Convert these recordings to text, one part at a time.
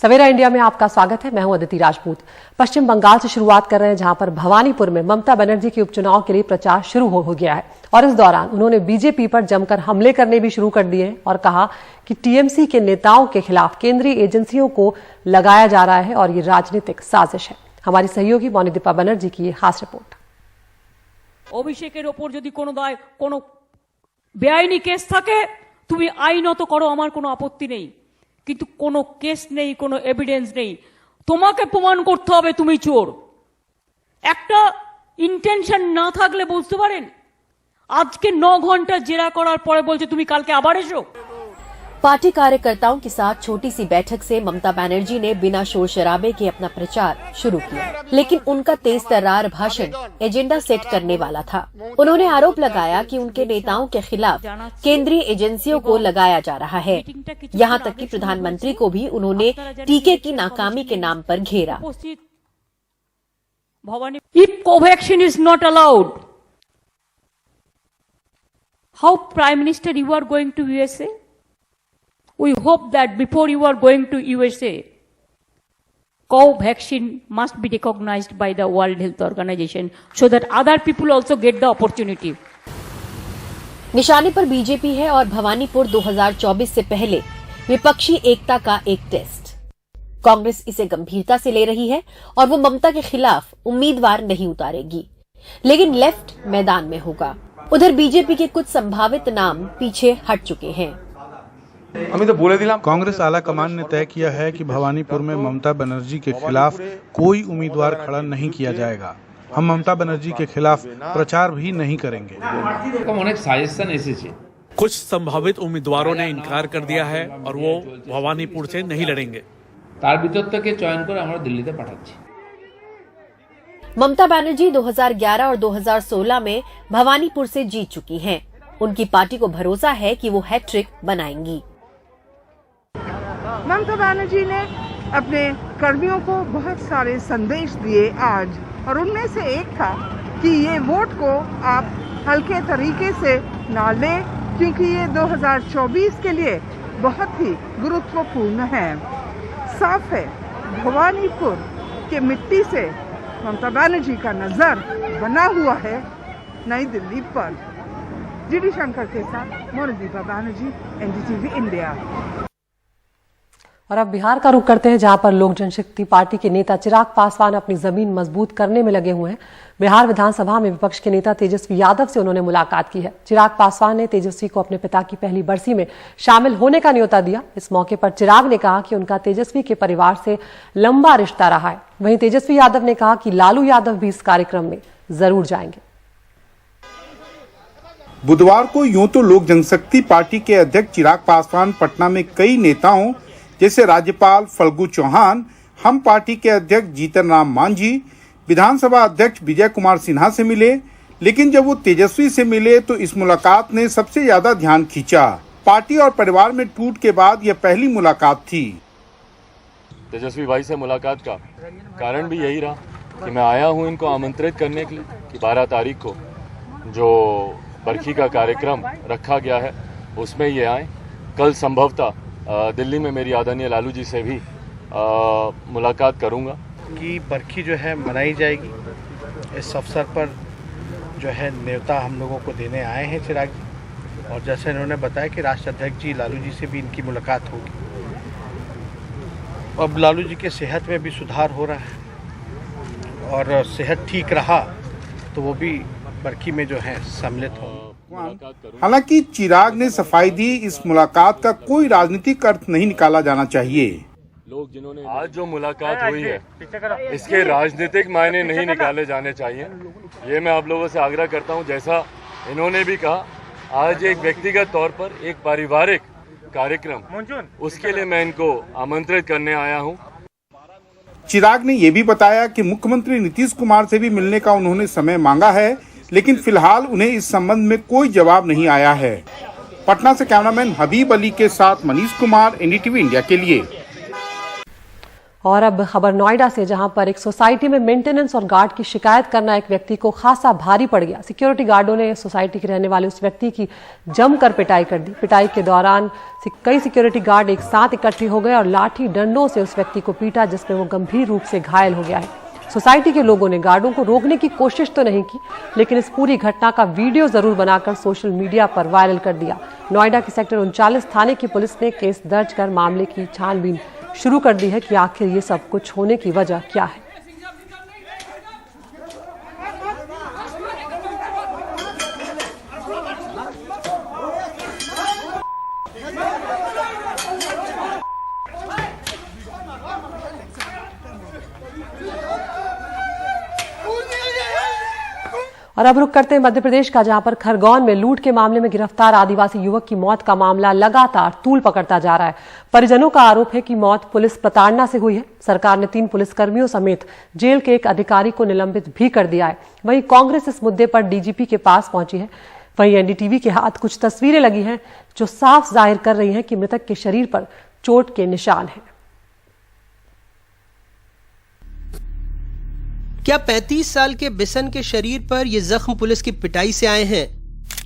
सवेरा India में आपका स्वागत है। मैं हूं अदिति राजपूत। पश्चिम बंगाल से शुरुआत कर रहे हैं, जहां पर भवानीपुर में ममता बनर्जी के उपचुनाव के लिए प्रचार शुरू हो गया है और इस दौरान उन्होंने बीजेपी पर जमकर हमले करने भी शुरू कर दिए हैं और कहा कि टीएमसी के नेताओं के खिलाफ केंद्रीय एजेंसियों को लगाया जा रहा है और ये राजनीतिक साजिश है। हमारी सहयोगी मोनिदीपा बनर्जी की खास रिपोर्ट। অভিষেকের ওপর যদি কোনো বেআইনি কেস থাকে তুমি আইনত করো, আমার কোনো আপত্তি নেই, কিন্তু কোনো কেস নেই, কোনো এভিডেন্স নেই, তোমাকে প্রমাণ করতে হবে তুমি চোর। একটা ইন্টেনশন না থাকলে বুঝতে পারেন, আজকে 9 ঘন্টা জেরা করার পরে বলছে তুমি কালকে আবার এসো। पार्टी कार्यकर्ताओं के साथ छोटी सी बैठक से ममता बनर्जी ने बिना शोर शराबे के अपना प्रचार शुरू किया, लेकिन उनका तेज तर्रार भाषण एजेंडा सेट करने वाला था। उन्होंने आरोप लगाया कि उनके नेताओं के खिलाफ केंद्रीय एजेंसियों को लगाया जा रहा है। यहां तक कि प्रधानमंत्री को भी उन्होंने टीके की नाकामी के नाम पर घेरा। If Covaxin is not allowed, how Prime Minister you are going to USA? We hope that before you are going to USA, Covaxin must be recognized by the World Health Organization so that other people also get the opportunity. निशाने पर BJP है और भवानीपुर 2024 से पहले विपक्षी एकता का एक test. Congress इसे गंभीरता से ले रही है और वो ममता के खिलाफ उम्मीदवार नहीं उतारेगी, लेकिन लेफ्ट मैदान में होगा। उधर बीजेपी के कुछ संभावित नाम पीछे हट चुके हैं। कांग्रेस आला कमान ने तय किया है कि भवानीपुर में ममता बनर्जी के खिलाफ कोई उम्मीदवार खड़ा नहीं किया जाएगा। हम ममता बनर्जी के खिलाफ प्रचार भी नहीं करेंगे। कुछ संभावित उम्मीदवारों ने इनकार कर दिया है और वो भवानीपुर से नहीं लड़ेंगे। ममता बनर्जी 2011 और 2016 में भवानीपुर से जीत चुकी हैं। उनकी पार्टी को भरोसा है कि वो हैट्रिक बनाएंगी। ममता बनर्जी ने अपने कर्मियों को बहुत सारे संदेश दिए आज, और उनमें से एक था कि ये वोट को आप हल्के तरीके से ना लें, क्योंकि ये 2024 के लिए बहुत ही गुरुत्वपूर्ण है। साफ है, भवानीपुर के मिट्टी से ममता बनर्जी का नजर बना हुआ है नई दिल्ली पर। जीडी शंकर के साथ मोनिदीपा बनर्जी, एनडीटीवी इंडिया। और अब बिहार का रुख करते हैं, जहां पर लोक जनशक्ति पार्टी के नेता चिराग पासवान अपनी जमीन मजबूत करने में लगे हुए हैं। बिहार विधानसभा में विपक्ष के नेता तेजस्वी यादव से उन्होंने मुलाकात की है। चिराग पासवान ने तेजस्वी को अपने पिता की पहली बरसी में शामिल होने का न्योता दिया। इस मौके पर चिराग ने कहा कि उनका तेजस्वी के परिवार से लंबा रिश्ता रहा है। वहीं तेजस्वी यादव ने कहा कि लालू यादव भी इस कार्यक्रम में जरूर जाएंगे। बुधवार को यूं तो लोक जनशक्ति पार्टी के अध्यक्ष चिराग पासवान पटना में कई नेताओं जैसे राज्यपाल फल्गु चौहान, हम पार्टी के अध्यक्ष जीतन राम मांझी, विधानसभा अध्यक्ष विजय कुमार सिन्हा से मिले, लेकिन जब वो तेजस्वी से मिले तो इस मुलाकात ने सबसे ज्यादा ध्यान खींचा। पार्टी और परिवार में टूट के बाद यह पहली मुलाकात थी। तेजस्वी भाई से मुलाकात का कारण भी यही रहा कि मैं आया हूं इनको आमंत्रित करने के लिए कि 12 तारीख को जो बरखी का कार्यक्रम रखा गया है उसमें ये आए। कल संभवतः दिल्ली में मेरी आदरणीय लालू जी से भी मुलाकात करूंगा कि बरखी जो है मनाई जाएगी। इस अवसर पर जो है न्योता हम लोगों को देने आए हैं चिराग जी, और जैसे इन्होंने बताया कि राष्ट्रीय अध्यक्ष जी लालू जी से भी इनकी मुलाकात होगी। अब लालू जी के सेहत में भी सुधार हो रहा है और सेहत ठीक रहा तो वो भी बरखी में जो है सम्मिलित होंगे। हालांकि चिराग ने सफाई दी, इस मुलाकात का कोई राजनीतिक अर्थ नहीं निकाला जाना चाहिए। लोग जिन्होंने आज जो मुलाकात हुई है इसके राजनीतिक मायने नहीं निकाले जाने चाहिए, ये मैं आप लोगों से आग्रह करता हूं। जैसा इन्होंने भी कहा, आज एक व्यक्तिगत तौर पर एक पारिवारिक कार्यक्रम, उसके लिए मैं इनको आमंत्रित करने आया हूं। चिराग ने ये भी बताया कि मुख्यमंत्री नीतीश कुमार से भी मिलने का उन्होंने समय मांगा है, लेकिन फिलहाल उन्हें इस संबंध में कोई जवाब नहीं आया है। पटना से कैमरामैन हबीब अली के साथ मनीष कुमार, एनडीटीवी इंडिया के लिए। और अब खबर नोएडा से, जहां पर एक सोसाइटी में मेंटेनेंस और गार्ड की शिकायत करना एक व्यक्ति को खासा भारी पड़ गया। सिक्योरिटी गार्डों ने सोसाइटी के रहने वाले उस व्यक्ति की जमकर पिटाई कर दी। पिटाई के दौरान कई सिक्योरिटी गार्ड एक साथ इकट्ठे हो गए और लाठी डंडों से उस व्यक्ति को पीटा, जिसमें वो गंभीर रूप से घायल हो गया है। सोसाइटी के लोगों ने गार्डों को रोकने की कोशिश तो नहीं की, लेकिन इस पूरी घटना का वीडियो जरूर बनाकर सोशल मीडिया पर वायरल कर दिया। नोएडा के सेक्टर 39 थाने की पुलिस ने केस दर्ज कर मामले की छानबीन शुरू कर दी है कि आखिर ये सब कुछ होने की वजह क्या है। और अब रुक करते हैं मध्य प्रदेश का, जहां पर खरगोन में लूट के मामले में गिरफ्तार आदिवासी युवक की मौत का मामला लगातार तूल पकड़ता जा रहा है। परिजनों का आरोप है कि मौत पुलिस प्रताड़ना से हुई है। सरकार ने 3 पुलिसकर्मियों समेत जेल के एक अधिकारी को निलंबित भी कर दिया है। वहीं कांग्रेस इस मुद्दे पर डीजीपी के पास पहुंची है। वहीं एनडीटीवी के हाथ कुछ तस्वीरें लगी हैं जो साफ जाहिर कर रही हैं कि मृतक के शरीर पर चोट के निशान हैं। क्या 35 साल के बिसन के शरीर पर ये जख्म पुलिस की पिटाई से आए हैं?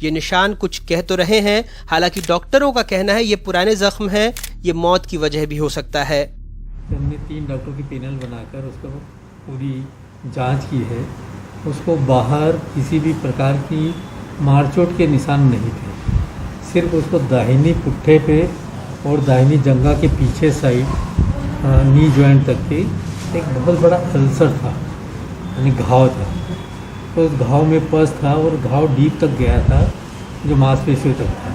ये निशान कुछ कह तो रहे हैं, हालांकि डॉक्टरों का कहना है ये पुराने जख्म हैं, ये मौत की वजह भी हो सकता है। हमने 3 डॉक्टरों की पैनल बनाकर उसको पूरी जांच की है। उसको बाहर किसी भी प्रकार की मारचोट के निशान नहीं थे, सिर्फ उसको दाहिनी पुट्ठे पे और दाहिनी जंघा के पीछे साइड नी जॉइंट तक के एक बहुत बड़ा अल्सर था, यानी घाव था। तो उस घाव में पस था और घाव डीप तक गया था, जो मांसपेशियों तक था।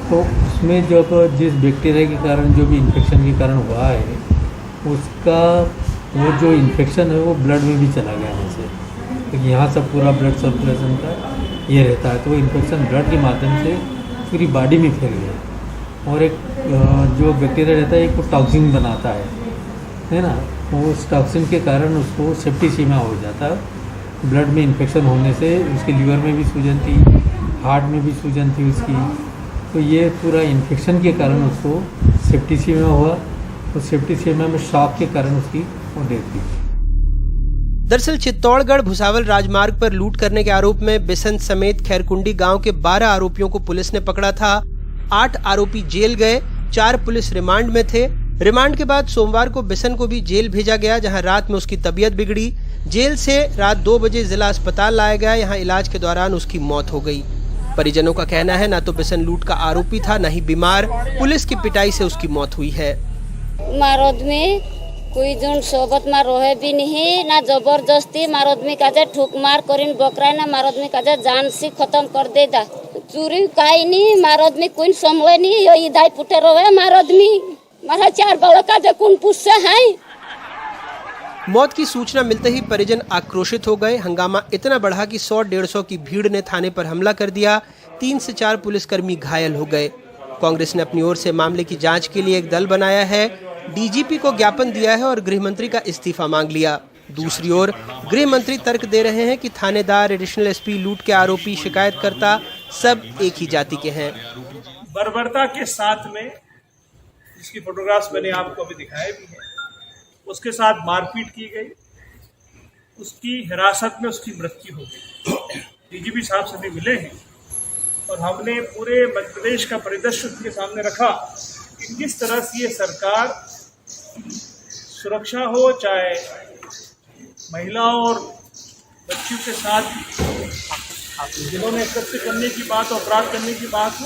तो उसमें जब जिस बैक्टीरिया के कारण जो भी इन्फेक्शन के कारण हुआ है, उसका वो जो इन्फेक्शन है वो ब्लड में भी चला गया जैसे, क्योंकि यहाँ सब पूरा ब्लड सर्कुलेशन का ये रहता है। तो वो इन्फेक्शन ब्लड के माध्यम से पूरी बॉडी में फैल गया। और एक जो बैक्टीरिया रहता है एक वो टॉक्सिन बनाता है ना, उस टॉक्सिन के कारण उसको सेप्टिसीमिया हो जाता है। ब्लड में इन्फेक्शन होने से उसके लीवर में भी सूजन थी, हार्ट में भी सूजन थी उसकी। तो ये पूरा इन्फेक्शन के कारण उसको सेप्टिसीमिया हुआ, और सेप्टिसीमिया में शॉक के कारण उसकी वो डेथ हुई। दरअसल चित्तौड़गढ़ भुसावल राजमार्ग पर लूट करने के आरोप में बिसन समेत खैरकुंडी गांव के 12 आरोपियों को पुलिस ने पकड़ा था। 8 आरोपी जेल गए, 4 पुलिस रिमांड में थे। रिमांड के बाद सोमवार को बिसन को भी जेल भेजा गया, जहां रात में उसकी तबीयत बिगड़ी। जेल से रात 2 बजे जिला अस्पताल लाया गया। यहां इलाज के दौरान उसकी मौत हो गई। परिजनों का कहना है न तो बिसन लूट का आरोपी था, न ही बीमार। पुलिस की पिटाई से उसकी मौत हुई है। मारोद में कोई जन सोबत में रोहे भी नहीं, ना जबरदस्ती मारोद में काजे ठुक मार करीन बकरा, ना मारोद में काजे जान से खत्म कर दे दा। चोरी काई नहीं, मारोद में कोई समले नहीं, यो इधाई पुटे रोवे मारोद में। मारा 4 बालका जे कौन पूछसे है। मौत की सूचना मिलते ही परिजन आक्रोशित हो गए। हंगामा इतना बढ़ा कि 100-150 की भीड़ ने थाने पर हमला कर दिया। 3 से 4 पुलिसकर्मी घायल हो गए। कांग्रेस ने अपनी ओर से मामले की जांच के लिए एक दल बनाया है, डीजीपी को ज्ञापन दिया है और गृह मंत्री का इस्तीफा मांग लिया। दूसरी ओर गृह मंत्री तर्क दे रहे हैं कि थानेदार, एडिशनल एसपी, लूट के आरोपी, शिकायतकर्ता सब एक ही जाति के हैं। बर्बरता के साथ में, जिसकी फोटोग्राफ्स मैंने आपको अभी दिखाए भी हैं, उसके साथ मारपीट की गई, उसकी हिरासत में उसकी मृत्यु हो गई। डीजीपी साहब से भी मिले हैं और हमने पूरे मध्य प्रदेश का परिदृश्य उनके सामने रखा कि किस तरह से ये सरकार सुरक्षा हो, चाहे महिलाओं और बच्चियों के साथ जिन्होंने एकत्र करने की बात, अपराध करने की बात हो,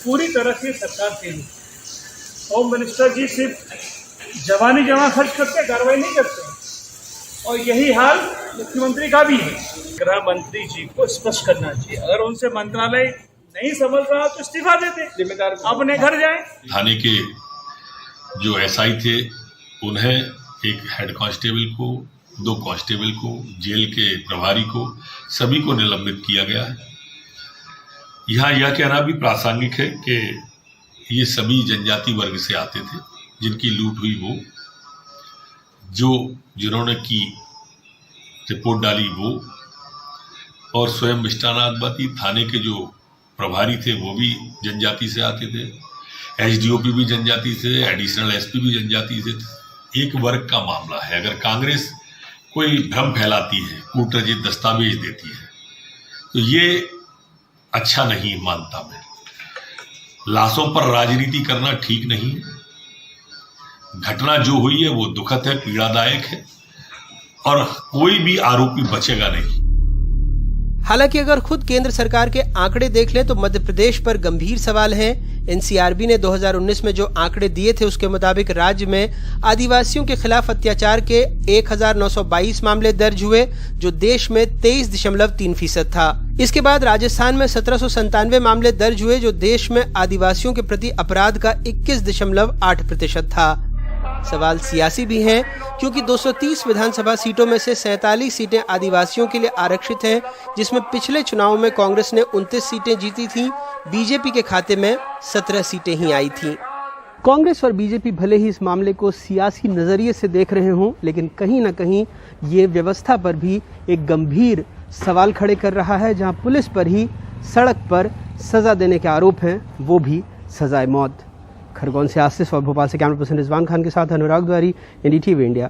पूरी तरह से सरकार फेल। होम मिनिस्टर जी सिर्फ जवानी जमा खर्च करते, कार्रवाई नहीं करते, और यही हाल मुख्यमंत्री का भी है। गृह मंत्री जी को स्पष्ट करना चाहिए, अगर उनसे मंत्रालय नहीं समझ रहा तो इस्तीफा दे दे, जिम्मेदार अपने घर जाएं। थाने के जो एसआई थे उन्हें एक हेड कांस्टेबल को, 2 कांस्टेबल को, जेल के प्रभारी को, सभी को निलंबित किया गया है। यहाँ यह कहना भी प्रासंगिक है कि ये सभी जनजाति वर्ग से आते थे जिनकी लूट हुई, वो जिन्होंने की रिपोर्ट डाली वो, और स्वयं मिष्टानादबाती थाने के जो प्रभारी थे वो भी जनजाति से आते थे, एसडीओपी भी जनजाति से, एडिशनल एसपी भी जनजाति से एक वर्ग का मामला है। अगर कांग्रेस कोई भ्रम फैलाती है, कूटरचित दस्तावेज देती है, तो ये अच्छा नहीं मानता मैं। लाशों पर राजनीति करना ठीक नहीं है। घटना जो हुई है वो दुखद है, पीड़ादायक है और कोई भी आरोपी बचेगा नहीं। हालांकि अगर खुद केंद्र सरकार के आंकड़े देख लें तो मध्य प्रदेश पर गंभीर सवाल हैं। एनसीआरबी ने 2019 में जो आंकड़े दिए थे उसके मुताबिक राज्य में आदिवासियों के खिलाफ अत्याचार के 1922 मामले दर्ज हुए, जो देश में 23.3% था। इसके बाद राजस्थान में 1797 मामले दर्ज हुए, जो देश में आदिवासियों के प्रति अपराध का 21.8% था। सवाल सियासी भी हैं, क्योंकि 230 विधानसभा सीटों में से 47 सीटें आदिवासियों के लिए आरक्षित हैं, जिसमें पिछले चुनाव में कांग्रेस ने 29 सीटें जीती थीं। बीजेपी के खाते में 17 सीटें ही आई थीं। कांग्रेस और बीजेपी भले ही इस मामले को सियासी नजरिए से देख रहे हों, लेकिन कहीं न कहीं ये व्यवस्था पर भी एक गंभीर सवाल खड़े कर रहा है, जहां पुलिस पर ही सड़क पर सजा देने के आरोप हैं, वो भी सजाए मौत। खरगोन से आसिफ और भोपाल से कैमरा पर्सन रिजवान खान के साथ अनुराग द्वारी, एनडीटीवी इंडिया।